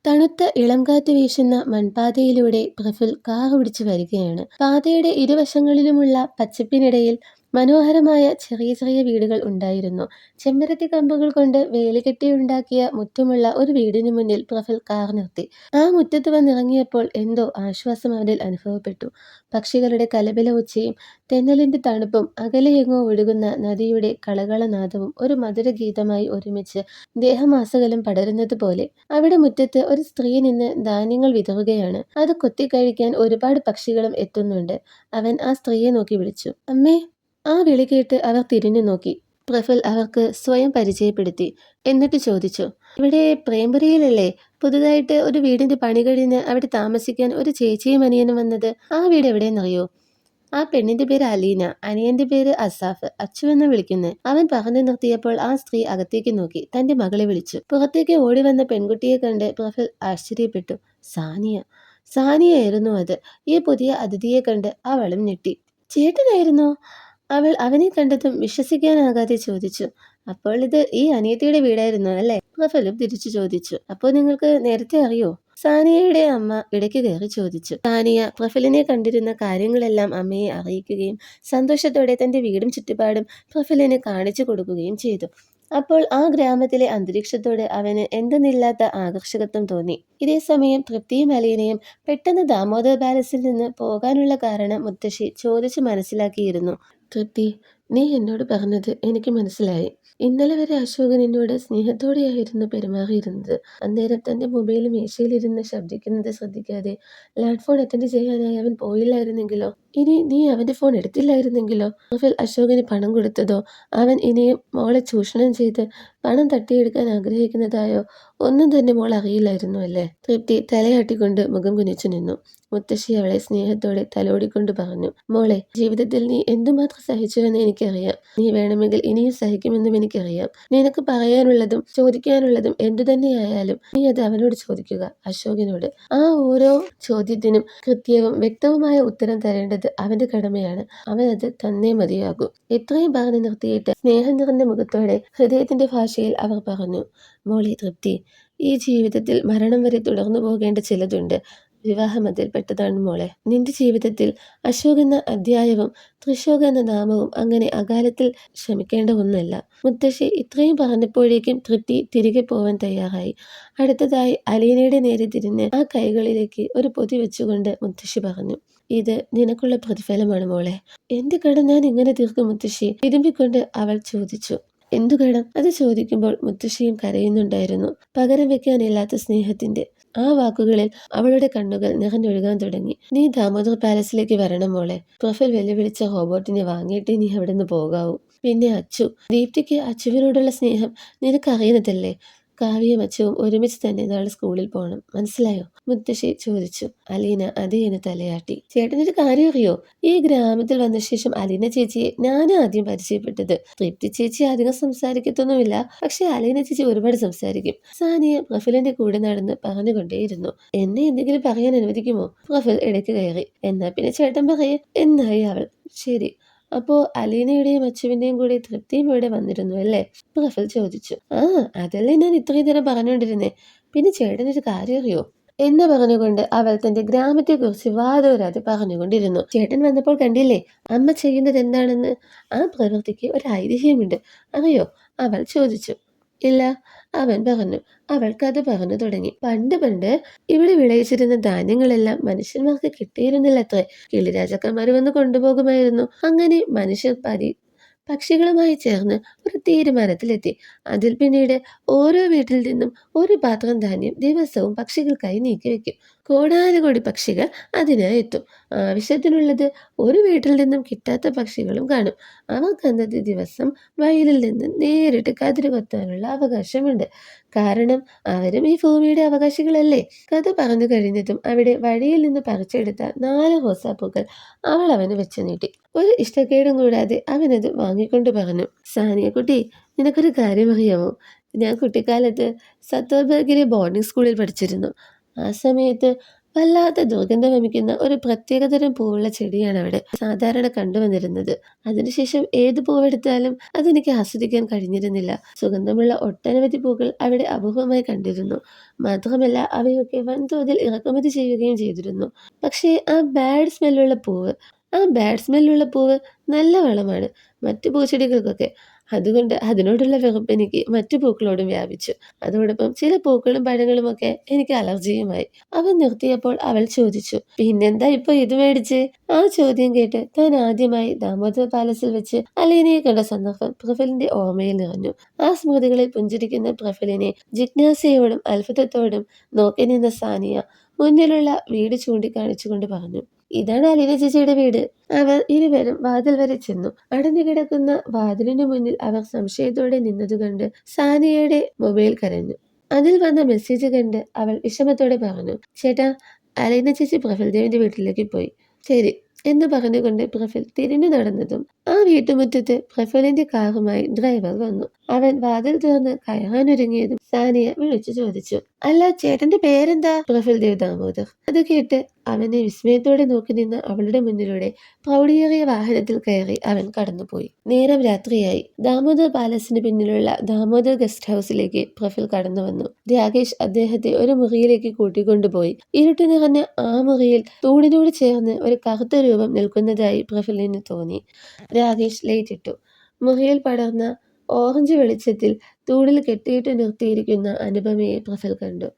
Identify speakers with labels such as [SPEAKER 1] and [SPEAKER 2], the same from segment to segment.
[SPEAKER 1] തണുത്ത ഇളംകാറ്റ് വീശുന്ന മൺപാതയിലൂടെ പ്രഫുൽ കാർ ഓടിച്ചു വരികയാണ്. പാതയുടെ ഇരുവശങ്ങളിലുമുള്ള പച്ചപ്പിനിടയിൽ മനോഹരമായ ചെറിയ ചെറിയ വീടുകൾ ഉണ്ടായിരുന്നു. ചെമ്പരത്തി കമ്പുകൾ കൊണ്ട് വേലികെട്ടിയുണ്ടാക്കിയ മുറ്റമുള്ള ഒരു വീടിനു മുന്നിൽ പ്രഫുൽ കാർ നിർത്തി. ആ മുറ്റത്ത് വന്നിറങ്ങിയപ്പോൾ എന്തോ ആശ്വാസം അവനിൽ അനുഭവപ്പെട്ടു. പക്ഷികളുടെ കലപില ഒച്ചയും തെന്നലിന്റെ തണുപ്പും അകലെയെങ്ങോ ഒഴുകുന്ന നദിയുടെ കളകളനാദവും ഒരു മധുരഗീതമായി ഒരുമിച്ച് ദേഹമാസകലം പടരുന്നത് പോലെ. അവിടെ മുറ്റത്ത് ഒരു സ്ത്രീ നിന്ന് ധാന്യങ്ങൾ വിതറുകയാണ്. അത് കൊത്തിക്കഴിക്കാൻ ഒരുപാട് പക്ഷികളും എത്തുന്നുണ്ട്. അവൻ ആ സ്ത്രീയെ നോക്കി വിളിച്ചു, "അമ്മേ." ആ വിളി കേട്ട് അവർ തിരിഞ്ഞു നോക്കി. പ്രഫുൽ അവർക്ക് സ്വയം പരിചയപ്പെടുത്തി. എന്നിട്ട് ചോദിച്ചു, "ഇവിടെ പ്രേംപുരിയിലല്ലേ പുതുതായിട്ട് ഒരു വീടിന്റെ പണി കഴിഞ്ഞ് അവിടെ താമസിക്കാൻ ഒരു ചേച്ചിയും അനിയനും വന്നത്? ആ വീട് എവിടെയെന്നറിയോ?" "ആ പെണ്ണിന്റെ പേര് അലീന, അനിയന്റെ പേര് അസാഫ്, അച്ചുവെന്ന് വിളിക്കുന്നത്." അവൻ പറഞ്ഞു നിർത്തിയപ്പോൾ ആ സ്ത്രീ അകത്തേക്ക് നോക്കി തന്റെ മകളെ വിളിച്ചു. പുറത്തേക്ക് ഓടി വന്ന പെൺകുട്ടിയെ കണ്ട് പ്രഫുൽ ആശ്ചര്യപ്പെട്ടു. സാനിയ. സാനിയായിരുന്നു അത്. ഈ പുതിയ അതിഥിയെ കണ്ട് അവളും ഞെട്ടി. "ചേട്ടനായിരുന്നോ?" അവൾ അവനെ കണ്ടതും വിശ്വസിക്കാനാകാതെ ചോദിച്ചു. "അപ്പോൾ ഇത് ഈ അനിയത്തിയുടെ വീടായിരുന്നു അല്ലേ?" പ്രഫുലും തിരിച്ചു ചോദിച്ചു. "അപ്പോൾ നിങ്ങൾക്ക് നേരത്തെ അറിയോ?" സാനിയയുടെ അമ്മ ഇടയ്ക്ക് കയറി ചോദിച്ചു. സാനിയ പ്രഫുലിനെ കണ്ടിരുന്ന കാര്യങ്ങളെല്ലാം അമ്മയെ അറിയിക്കുകയും സന്തോഷത്തോടെ തന്റെ വീടും ചുറ്റുപാടും പ്രഫുലിന് കാണിച്ചു കൊടുക്കുകയും ചെയ്തു. അപ്പോൾ ആ ഗ്രാമത്തിലെ അന്തരീക്ഷത്തോട് അവന് എന്തെന്നില്ലാത്ത ആകർഷകത്വം തോന്നി. ഇതേസമയം തൃപ്തിയും അലീനയും പെട്ടെന്ന് ദാമോദർ പാലസിൽ നിന്ന് പോകാനുള്ള കാരണം മുത്തശ്ശി ചോദിച്ചു മനസ്സിലാക്കിയിരുന്നു. "തൃപ്തി, നീ എന്നോട് പറഞ്ഞത് എനിക്ക് മനസ്സിലായി. ഇന്നലെ വരെ അശോകൻ എന്നോട് സ്നേഹത്തോടെയായിരുന്നു പെരുമാറിയിരുന്നത്. അന്നേരം തന്റെ മൊബൈൽ മേശയിലിരുന്ന് ശബ്ദിക്കുന്നത് ശ്രദ്ധിക്കാതെ ലാൻഡ് ഫോൺ അറ്റൻഡ് ചെയ്യാനായി അവൻ പോയില്ലായിരുന്നെങ്കിലോ? ഇനി നീ അവന്റെ ഫോൺ എടുത്തില്ലായിരുന്നെങ്കിലോ? പ്രഫുൽ അശോകന് പണം കൊടുത്തതോ അവൻ ഇനിയും മോളെ ചൂഷണം ചെയ്ത് പണം തട്ടിയെടുക്കാൻ ആഗ്രഹിക്കുന്നതായോ ഒന്നും തന്നെ മോൾ അറിയില്ലായിരുന്നു അല്ലേ?" തൃപ്തി തലയാട്ടിക്കൊണ്ട് മുഖം കുനിച്ചു നിന്നു. മുത്തശ്ശി അവളെ സ്നേഹത്തോടെ തലോടിക്കൊണ്ട് പറഞ്ഞു, "മോളെ, ജീവിതത്തിൽ നീ എന്തുമാത്രം സഹിച്ചുവെന്ന് എനിക്കറിയാം. നീ വേണമെങ്കിൽ ഇനിയും സഹിക്കുമെന്നും എനിക്കറിയാം. നിനക്ക് പറയാനുള്ളതും ചോദിക്കാനുള്ളതും എന്തുതന്നെയായാലും നീ അത് അവനോട് ചോദിക്കുക, അശോകനോട്. ആ ഓരോ ചോദ്യത്തിനും കൃത്യവും വ്യക്തവുമായ ഉത്തരം തരേണ്ടത് അവന്റെ കടമയാണ്. അവൻ അത് തന്നേ മതിയാകൂ." ഇത്രയും പറഞ്ഞു നിർത്തിയിട്ട് സ്നേഹം നിറഞ്ഞ മുഖത്തോടെ ഹൃദയത്തിന്റെ ഭാഷയിൽ അവർ പറഞ്ഞു, "മോളെ തൃപ്തി, ഈ ജീവിതത്തിൽ മരണം വരെ തുടർന്നു പോകേണ്ട ചിലതുണ്ട്. വിവാഹം അതിൽപ്പെട്ടതാണ് മോളെ. നിന്റെ ജീവിതത്തിൽ അശോക് എന്ന അധ്യായവും തൃശോക എന്ന നാമവും അങ്ങനെ അകാലത്തിൽ ശമിക്കേണ്ട ഒന്നല്ല." മുത്തശ്ശി ഇത്രയും പറഞ്ഞപ്പോഴേക്കും തൃപ്തി തിരികെ പോവാൻ തയ്യാറായി. അടുത്തതായി അലീനയുടെ നേരെ തിരിഞ്ഞ് ആ കൈകളിലേക്ക് ഒരു പൊതി വെച്ചുകൊണ്ട് മുത്തശ്ശി പറഞ്ഞു, "ഇത് നിനക്കുള്ള പ്രതിഫലമാണ് മോളെ." "എന്റെ കടം ഞാൻ എങ്ങനെ തീർക്കും മുത്തശ്ശി?" ഇരുമ്പിക്കൊണ്ട് അവൾ ചോദിച്ചു. "എന്തു കടം?" അത് ചോദിക്കുമ്പോൾ മുത്തശ്ശിയും കരയുന്നുണ്ടായിരുന്നു. പകരം വെക്കാനില്ലാത്ത സ്നേഹത്തിന്റെ. ആ വാക്കുകളിൽ അവളുടെ കണ്ണുകൾ നിറഞ്ഞൊഴുകാൻ തുടങ്ങി. "നീ ദാമോദർ പാലസിലേക്ക് വരണം മോളെ. പ്രഫുൽ വെല്ലുവിളിച്ച റോബോട്ടിനെ വാങ്ങിയിട്ടേ നീ അവിടെ നിന്ന് പോകാവൂ. പിന്നെ അച്ചു, ദീപ്തിക്ക് അച്ചുവിനോടുള്ള സ്നേഹം നിനക്കറിയുന്നതല്ലേ? കാവ്യയും അച്ചുവും ഒരുമിച്ച് തന്നെ നാളെ സ്കൂളിൽ പോകണം. മനസ്സിലായോ?" മുത്തശ്ശി ചോദിച്ചു. അലീന അതേ എന്ന് തലയാട്ടി. "ചേട്ടനൊരു കാര്യം അറിയോ? ഈ ഗ്രാമത്തിൽ വന്ന ശേഷം അലീന ചേച്ചിയെ ഞാൻ ആദ്യം പരിചയപ്പെട്ടത്. തൃപ്തി ചേച്ചി അധികം സംസാരിക്കത്തൊന്നുമില്ല. പക്ഷെ അലീന ചേച്ചി ഒരുപാട് സംസാരിക്കും." സാനിയ പ്രഫുലിന്റെ കൂടെ നടന്ന് പറഞ്ഞുകൊണ്ടേയിരുന്നു. "എന്നെ എന്തെങ്കിലും പറയാൻ അനുവദിക്കുമോ?" പ്രഫുൽ ഇടയ്ക്ക് കയറി. "എന്നാ പിന്നെ ചേട്ടൻ പറയേ." എന്നായി അവൾ. "ശരി. അപ്പോ അലീനയുടെയും അച്ചുവിന്റെയും കൂടെ തൃപ്തിയും ഇവിടെ വന്നിരുന്നു അല്ലേ?" പ്രഫുൽ ചോദിച്ചു. "ആ, അതല്ലേ ഞാൻ ഇത്രയും നേരം പറഞ്ഞുകൊണ്ടിരുന്നേ. പിന്നെ ചേട്ടനൊരു കാര്യം അറിയോ?" എന്ന് പറഞ്ഞുകൊണ്ട് അവൾ തന്റെ ഗ്രാമത്തെക്കുറിച്ച് വാതോരാതെ പറഞ്ഞുകൊണ്ടിരുന്നു. "ചേട്ടൻ വന്നപ്പോൾ കണ്ടില്ലേ അമ്മ ചെയ്യുന്നത് എന്താണെന്ന്? ആ പ്രവൃത്തിക്ക് ഒരു ഐതിഹ്യമുണ്ട്. അറിയോ?" അവൾ ചോദിച്ചു. "ഇല്ല." അവൻ പറഞ്ഞു. അവൾ കഥ പറഞ്ഞു തുടങ്ങി. "പണ്ട് പണ്ട് ഇവിടെ വിളയിച്ചിരുന്ന ധാന്യങ്ങളെല്ലാം മനുഷ്യന്മാർക്ക് കിട്ടിയിരുന്നില്ലത്രേ. കിളിരാജാക്കന്മാർ വന്ന് കൊണ്ടുപോകുമായിരുന്നു. അങ്ങനെ മനുഷ്യർ പക്ഷികളുമായി ചേർന്ന് ഒരു തീരുമാനത്തിലെത്തി. അതിൽ പിന്നീട് ഓരോ വീട്ടിൽ നിന്നും ഒരു പാത്രം ധാന്യം ദിവസവും പക്ഷികൾക്കായി നീക്കിവെക്കും. കോടാനുകോടി പക്ഷികൾ അതിനായി എത്തും. ആവശ്യത്തിനുള്ളത് ഒരു വീട്ടിൽ നിന്നും കിട്ടാത്ത പക്ഷികളും കാണും. അവർക്ക് അന്നത്തെ ദിവസം വയലിൽ നിന്ന് നേരിട്ട് കതിര് കൊത്താനുള്ള അവകാശമുണ്ട്. കാരണം അവരും ഈ ഭൂമിയുടെ അവകാശികളല്ലേ." കഥ പറഞ്ഞു കഴിഞ്ഞതും അവിടെ വഴിയിൽ നിന്ന് പറിച്ചെടുത്ത 4 റോസാപ്പൂക്കൾ അവൾ അവന് വെച്ചു നീട്ടി. ഒരു ഇഷ്ടക്കേടും കൂടാതെ അവനത് വാങ്ങിക്കൊണ്ട് പറഞ്ഞു, "സാനിയക്കുട്ടി, നിനക്കൊരു കാര്യം അറിയാമോ? ഞാൻ കുട്ടിക്കാലത്ത് സത്തോബർഗിലെ ബോർഡിംഗ് സ്കൂളിൽ പഠിച്ചിരുന്നു. ആ സമയത്ത് വല്ലാത്ത ദുർഗന്ധം വമിക്കുന്ന ഒരു പ്രത്യേകതരം പൂവുള്ള ചെടിയാണ് അവിടെ സാധാരണ കണ്ടുവന്നിരുന്നത്. അതിനുശേഷം ഏത് പൂവെടുത്താലും അതെനിക്ക് ആസ്വദിക്കാൻ കഴിഞ്ഞിരുന്നില്ല. സുഗന്ധമുള്ള ഒട്ടനവധി പൂക്കൾ അവിടെ അപൂർവമായി കണ്ടിരുന്നു. മാത്രമല്ല അവയൊക്കെ വൻതോതിൽ ഇറക്കുമതി ചെയ്യുകയും ചെയ്തിരുന്നു. പക്ഷേ ആ ബാഡ് സ്മെല്ലുള്ള പൂവ് നല്ല വളമാണ് മറ്റു പൂച്ചെടികൾക്കൊക്കെ. അതുകൊണ്ട് അതിനോടുള്ള വെറുപ്പ് എനിക്ക് മറ്റു പൂക്കളോടും വ്യാപിച്ചു. അതോടൊപ്പം ചില പൂക്കളും പഴങ്ങളുമൊക്കെ എനിക്ക് അലർജിയുമായി. അവൻ നിർത്തിയപ്പോൾ അവൾ ചോദിച്ചു, പിന്നെന്താ ഇപ്പൊ ഇത് മേടിച്ച്? ആ ചോദ്യം കേട്ട് താൻ ആദ്യമായി ദാമോദർ പാലസിൽ വെച്ച് അലീനയെ കണ്ട സന്ദർഭം പ്രഫലിന്റെ ഓർമ്മയിൽ നിറഞ്ഞു. ആ സ്മൃതികളിൽ പുഞ്ചിരിക്കുന്ന പ്രഫലിനെ ജിജ്ഞാസയോടും അത്ഭുതത്തോടും നോക്കി നിന്ന സാനിയ മുന്നിലുള്ള വീട് ചൂണ്ടിക്കാണിച്ചുകൊണ്ട് പറഞ്ഞു, ഇതാണ് അലീന ചേച്ചിയുടെ വീട്. അവർ ഇരുവരും വാതിൽ വരെ ചെന്നു. അടഞ്ഞു കിടക്കുന്ന വാതിലിനു മുന്നിൽ അവർ സംശയത്തോടെ നിന്നതുകണ്ട് സാനിയയുടെ മൊബൈൽ കരഞ്ഞു. അതിൽ വന്ന മെസ്സേജ് കണ്ട് അവൾ വിഷമത്തോടെ പറഞ്ഞു, ചേട്ടാ, അലീന ചേച്ചി പ്രഫൽദേവിന്റെ വീട്ടിലേക്ക് പോയി. ശരി എന്ന് പറഞ്ഞുകൊണ്ട് പ്രഫൽ തിരിഞ്ഞു നടന്നതും ആ വീട്ടുമുറ്റത്ത് പ്രഫലിന്റെ കാറുമായി ഡ്രൈവർ വന്നു. അവൻ വാതിൽ തുറന്ന് കയറാനൊരുങ്ങിയതും സാനിയ വിളിച്ചു ചോദിച്ചു, അല്ല, ചേട്ടന്റെ പേരെന്താ? പ്രഫൽ ദേവ് ദാമോദർ. അത് കേട്ട് അവനെ വിസ്മയത്തോടെ നോക്കി നിന്ന അവളുടെ മുന്നിലൂടെ പ്രൗഢിയേറിയ വാഹനത്തിൽ കയറി അവൻ കടന്നുപോയി. നേരം രാത്രിയായി. ദാമോദർ പാലസിന് പിന്നിലുള്ള ദാമോദർ ഗസ്റ്റ് ഹൗസിലേക്ക് പ്രഫൽ കടന്നു വന്നു. രാകേഷ് അദ്ദേഹത്തെ ഒരു മുറിയിലേക്ക് കൂട്ടിക്കൊണ്ടുപോയി. ഇരുട്ട് നിറഞ്ഞ ആ മുറിയിൽ തൂണിനോട് ചേർന്ന് ഒരു കറുത്ത രൂപം നിൽക്കുന്നതായി പ്രഫലിന് തോന്നി. രാകേഷ് ലൈറ്റ് ഇട്ടു. മുറിയിൽ പടർന്ന ഓറഞ്ച് വെളിച്ചത്തിൽ തൂണിൽ കെട്ടിയിട്ട് നിർത്തിയിരിക്കുന്ന അനുപമയെ പ്രഫൽ കണ്ടു.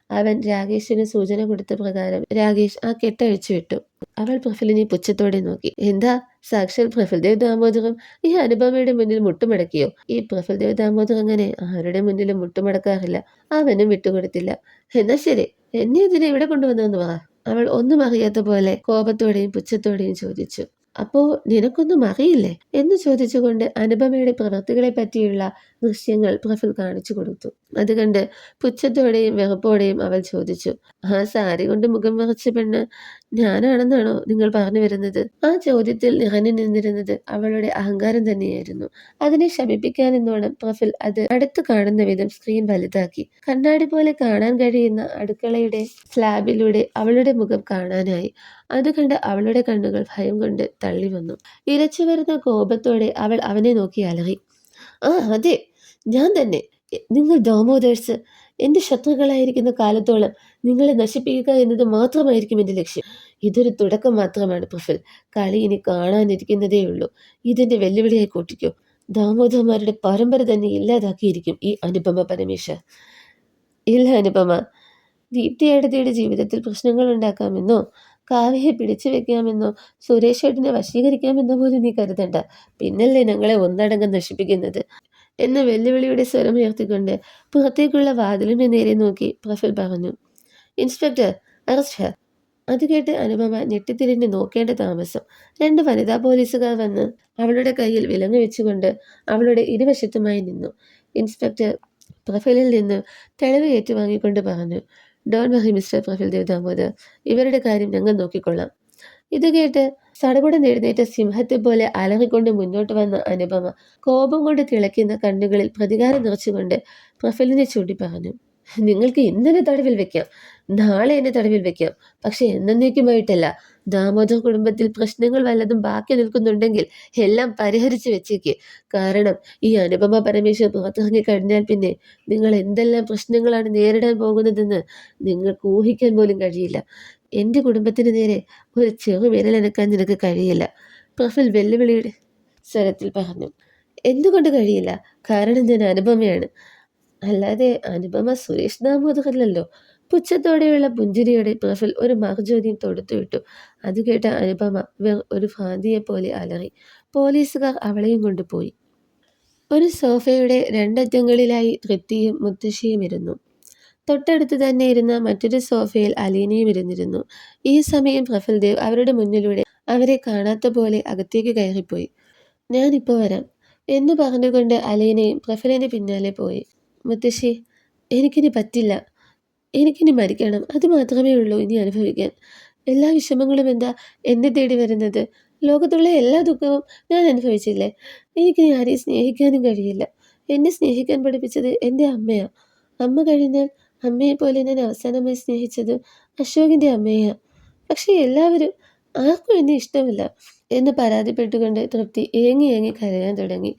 [SPEAKER 1] അവൻ രാകേഷിന് സൂചന കൊടുത്ത പ്രകാരം രാകേഷ് ആ കെട്ടഴിച്ചു വിട്ടു. അവൾ പ്രഫലിനെ പുച്ഛത്തോടെ നോക്കി. എന്താ, സാക്ഷാൽ പ്രഫൽദേവ് ദാമോദറും ഈ അനുപമയുടെ മുന്നിൽ മുട്ടുമടക്കിയോ? ഈ പ്രഫൽദേവ് ദാമോദർ അങ്ങനെ ആരുടെ മുന്നിലും മുട്ടുമടക്കാറില്ല. അവനും വിട്ടുകൊടുത്തില്ല. എന്നാ ശരി, എന്നെ ഇതിനെ ഇവിടെ കൊണ്ടുവന്നെന്ന് പറ. അവൾ ഒന്നും അറിയാത്ത പോലെ കോപത്തോടെയും പുച്ഛത്തോടെയും ചോദിച്ചു. അപ്പോ നിനക്കൊന്നും അറിയില്ലേ എന്ന് ചോദിച്ചുകൊണ്ട് അനുപമയുടെ പ്രവൃത്തികളെ പറ്റിയുള്ള ദൃശ്യങ്ങൾ പ്രഫുൽ കാണിച്ചു കൊടുത്തു. അത് കണ്ട് പുച്ഛത്തോടെയും വെറുപ്പോടെയും അവൾ ചോദിച്ചു, ആ സാരി കൊണ്ട് മുഖം മറച്ച പെണ്ണ് ഞാനാണെന്നാണോ നിങ്ങൾ പറഞ്ഞു വരുന്നത്? ആ ചോദ്യത്തിൽ നിറഞ്ഞു നിന്നിരുന്നത് അവളുടെ അഹങ്കാരം തന്നെയായിരുന്നു. അതിനെ ശമിപ്പിക്കാനെന്നോണം പ്രഫുൽ അത് അടുത്ത് കാണുന്ന വിധം സ്ക്രീൻ വലുതാക്കി. കണ്ണാടി പോലെ കാണാൻ കഴിയുന്ന അടുക്കളയുടെ സ്ലാബിലൂടെ അവളുടെ മുഖം കാണാനായി. അത് കണ്ട് അവളുടെ കണ്ണുകൾ ഭയം കൊണ്ട് തള്ളി വന്നു. ഇരച്ചു വരുന്ന കോപത്തോടെ അവൾ അവനെ നോക്കി അലറി, ആ അതെ, ഞാൻ തന്നെ. നിങ്ങൾ ദാമോദർസ് എൻ്റെ ശത്രുക്കളായിരിക്കുന്ന കാലത്തോളം നിങ്ങളെ നശിപ്പിക്കുക എന്നത് മാത്രമായിരിക്കും എൻ്റെ ലക്ഷ്യം. ഇതൊരു തുടക്കം മാത്രമാണ് പ്രഫുൽ. കളി ഇനി കാണാനിരിക്കുന്നതേ ഉള്ളൂ. ഇതിൻ്റെ വെല്ലുവിളിയായി കൂട്ടിക്കോ. ദാമോദർമാരുടെ പരമ്പര തന്നെ ഇല്ലാതാക്കിയിരിക്കും ഈ അനുപമ പരമേശ്വർ. ഇല്ല അനുപമ, ദീപ്തിയേടതിയുടെ ജീവിതത്തിൽ പ്രശ്നങ്ങൾ ഉണ്ടാക്കാമെന്നോ കാവ്യയെ പിടിച്ചു വെക്കാമെന്നോ സുരേഷ് ഏട്ടനെ വശീകരിക്കാമെന്നോ പോലും നീ കരുതണ്ട. പിന്നല്ലേ ഞങ്ങളെ ഒന്നടങ്കം നശിപ്പിക്കുന്നത് എന്ന വെല്ലുവിളിയുടെ സ്വരമുയർത്തിക്കൊണ്ട് പുറത്തേക്കുള്ള വാതിലിന് നേരെ നോക്കി പ്രഫുൽ പറഞ്ഞു, ഇൻസ്പെക്ടർ, അറസ്റ്റ് ഹർ. അത് കേട്ട് അനുപമ ഞെട്ടിത്തിരിഞ്ഞ് നോക്കേണ്ട താമസം. 2 വനിതാ പോലീസുകാർ വന്ന് അവളുടെ കയ്യിൽ വിലങ്ങ് വെച്ചുകൊണ്ട് അവളുടെ ഇരുവശത്തുമായി നിന്നു. ഇൻസ്പെക്ടർ പ്രഫുലിൽ നിന്ന് തെളിവ് ഏറ്റുവാങ്ങിക്കൊണ്ട് പറഞ്ഞു, don't worry mister Praful Dev Damodar, ഇവരുടെ കാര്യം ഞങ്ങൾ നോക്കിക്കൊള്ളാം. ഇത് കേട്ട് സടകുടം എഴുന്നേറ്റ സിംഹത്തെ പോലെ അലറിക്കൊണ്ട് മുന്നോട്ട് വന്ന അനുപമ കോപം കൊണ്ട് തിളയ്ക്കുന്ന കണ്ണുകളിൽ പ്രതികാരം നിറച്ചുകൊണ്ട് പ്രഫുലിനെ ചൂണ്ടി പറഞ്ഞു, നിങ്ങൾക്ക് ഇന്നലെ തടവിൽ വെക്കാം, നാളെ എന്നെ തടവിൽ വെക്കാം, പക്ഷെ എന്നേക്കുമായിട്ടല്ല. ദാമോദർ കുടുംബത്തിൽ പ്രശ്നങ്ങൾ വല്ലതും ബാക്കി നിൽക്കുന്നുണ്ടെങ്കിൽ എല്ലാം പരിഹരിച്ചു വെച്ചേക്ക്. കാരണം ഈ അനുപമ പരമേശ്വർ പുറത്തിറങ്ങി കഴിഞ്ഞാൽ പിന്നെ നിങ്ങൾ എന്തെല്ലാം പ്രശ്നങ്ങളാണ് നേരിടാൻ പോകുന്നതെന്ന് നിങ്ങൾക്ക് ഊഹിക്കാൻ പോലും കഴിയില്ല. എൻ്റെ കുടുംബത്തിന് നേരെ ഒരു ചെറു വിരലനക്കാൻ നിനക്ക് കഴിയില്ല, പ്രഫുൽ വെല്ലുവിളിയുടെ സ്വരത്തിൽ പറഞ്ഞു. എന്തുകൊണ്ട് കഴിയില്ല? കാരണം ഞാൻ അനുപമയാണ്, അല്ലാതെ അനുപമ സുരേഷ് ദാമോദരല്ലല്ലോ. പുച്ഛത്തോടെയുള്ള പുഞ്ചിരിയോടെ പ്രഫുൽ ഒരു മറുചോദ്യം തൊടുത്തുവിട്ടു. അത് കേട്ട അനുപമ ഒരു ഭ്രാന്തിയെ പോലെ അലറി. പോലീസുകാർ അവളെയും കൊണ്ടുപോയി. ഒരു സോഫയുടെ 2 അറ്റങ്ങളിലായി തൃപ്തിയും മുത്തശ്ശിയും ഇരുന്നു. തൊട്ടടുത്ത് തന്നെ ഇരുന്ന മറ്റൊരു സോഫയിൽ അലീനയും ഇരുന്നിരുന്നു. ഈ സമയം പ്രഫുൽ ദേവ് അവരുടെ മുന്നിലൂടെ അവരെ കാണാത്ത പോലെ അകത്തേക്ക് കയറിപ്പോയി. ഞാനിപ്പോൾ വരാം എന്ന് പറഞ്ഞുകൊണ്ട് അലീനയും പ്രഫുലിന്റെ പിന്നാലെ പോയി. മുത്തശ്ശി, എനിക്കിനി പറ്റില്ല. എനിക്കിനി മരിക്കണം. അത് മാത്രമേ ഉള്ളൂ ഇനി അനുഭവിക്കാൻ. എല്ലാ വിഷമങ്ങളും എന്താ എന്നെ തേടി വരുന്നത്? ലോകത്തുള്ള എല്ലാ ദുഃഖവും ഞാൻ അനുഭവിച്ചില്ലേ? എനിക്കിനി ആരെയും സ്നേഹിക്കാനും കഴിയില്ല. എന്നെ സ്നേഹിക്കാൻ പഠിപ്പിച്ചത് എൻ്റെ അമ്മയാ. അമ്മ കഴിഞ്ഞാൽ അമ്മയെപ്പോലെ ഞാൻ അവസാനമായി സ്നേഹിച്ചത് അശോകിൻ്റെ അമ്മയെയാ. പക്ഷേ എല്ലാവരും ആർക്കും എന്നെ ഇഷ്ടമില്ല എന്ന് പരാതിപ്പെട്ടുകൊണ്ട് തൃപ്തി ഏങ്ങി ഏങ്ങി കരയാൻ തുടങ്ങി.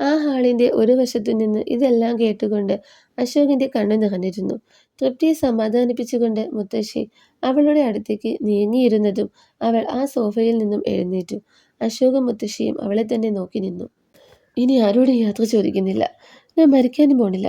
[SPEAKER 1] ആ ഹാളിൻ്റെ ഒരു വശത്തു നിന്ന് ഇതെല്ലാം കേട്ടുകൊണ്ട് അശോകിൻ്റെ കണ്ണു നിറഞ്ഞിരുന്നു. തൃപ്തിയെ സമാധാനിപ്പിച്ചുകൊണ്ട് മുത്തശ്ശി അവളുടെ അടുത്തേക്ക് നീങ്ങിയിരുന്നതും അവൾ ആ സോഫയിൽ നിന്നും എഴുന്നേറ്റു. അശോകും മുത്തശ്ശിയും അവളെ തന്നെ നോക്കി നിന്നു. ഇനി ആരോടും യാത്ര ചോദിക്കുന്നില്ല. ഞാൻ മരിക്കാനും പോണില്ല.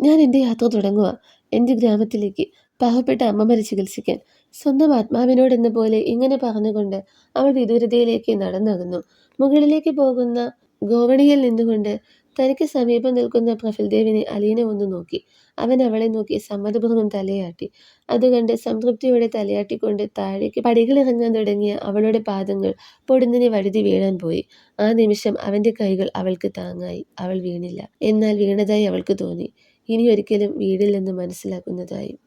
[SPEAKER 1] ഞാൻ എൻ്റെ യാത്ര തുടങ്ങുക. എൻ്റെ ഗ്രാമത്തിലേക്ക്, പാവപ്പെട്ട അമ്മമാരെ ചികിത്സിക്കാൻ. സ്വന്തം ആത്മാവിനോടെന്ന പോലെ ഇങ്ങനെ പറഞ്ഞുകൊണ്ട് അവൾ വിദൂരതയിലേക്ക് നടന്നകന്നു. മുകളിലേക്ക് പോകുന്ന ഗോവണിയിൽ നിന്നുകൊണ്ട് തനിക്ക് സമീപം നിൽക്കുന്ന പ്രഫുൽദേവിനെ അലീന ഒന്ന് നോക്കി. അവൻ അവളെ നോക്കി സമ്മതപൂർവ്വം തലയാട്ടി. അതുകണ്ട് സംതൃപ്തിയോടെ തലയാട്ടിക്കൊണ്ട് താഴേക്ക് പടികളിറങ്ങാൻ തുടങ്ങിയ അവളുടെ പാദങ്ങൾ പൊടുന്നിനെ വഴുതി വീഴാൻ പോയി. ആ നിമിഷം അവൻ്റെ കൈകൾ അവൾക്ക് താങ്ങായി. അവൾ വീണില്ല. എന്നാൽ വീണതായി അവൾക്ക് തോന്നി. ഇനി ഒരിക്കലും വീഴില്ലെന്ന് മനസ്സിലാക്കുന്നതായും.